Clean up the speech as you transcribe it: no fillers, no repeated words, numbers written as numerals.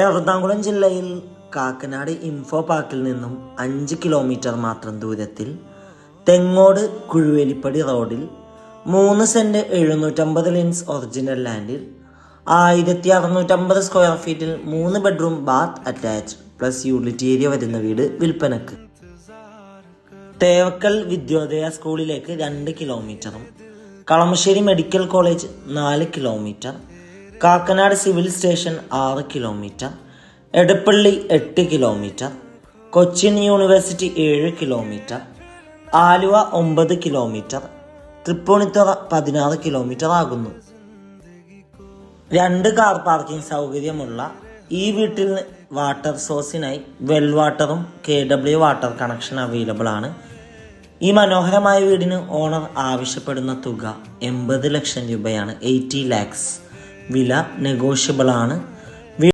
എറണാകുളം ജില്ലയിൽ കാക്കനാട് ഇൻഫോ പാർക്കിൽ നിന്നും 5 കിലോമീറ്റർ മാത്രം ദൂരത്തിൽ തെങ്ങോട് കുഴുവേലിപ്പടി റോഡിൽ 3 സെന്റ് 750 ലിൻസ് ഒറിജിനൽ ലാൻഡിൽ 1650 സ്ക്വയർ ഫീറ്റിൽ 3 bedroom bath attached plus utility area വരുന്ന വീട് വിൽപ്പനക്ക്. തേവക്കൽ വിദ്യോദയ സ്കൂളിലേക്ക് 2 കിലോമീറ്ററും Kalamassery medical college 4 kilometre, Kakkanad civil station 6 kilometre, Edappally 8 kilometre, Cochin university 7 kilometre, Aluva 9 kilometre, Tripunithura 16 kilometre ആകുന്നു. 2 കാർ പാർക്കിംഗ് സൗകര്യമുള്ള ഈ വീട്ടിൽ വാട്ടർ സോഴ്സിനായി വെൽ വാട്ടറും KW വാട്ടർ കണക്ഷൻ അവൈലബിൾ ആണ്. ഈ മനോഹരമായ വീടിന് ഓണർ ആവശ്യപ്പെടുന്ന തുക 80 ലക്ഷം രൂപയാണ്. 80 lakhs. വില നെഗോഷ്യബിൾ ആണ്.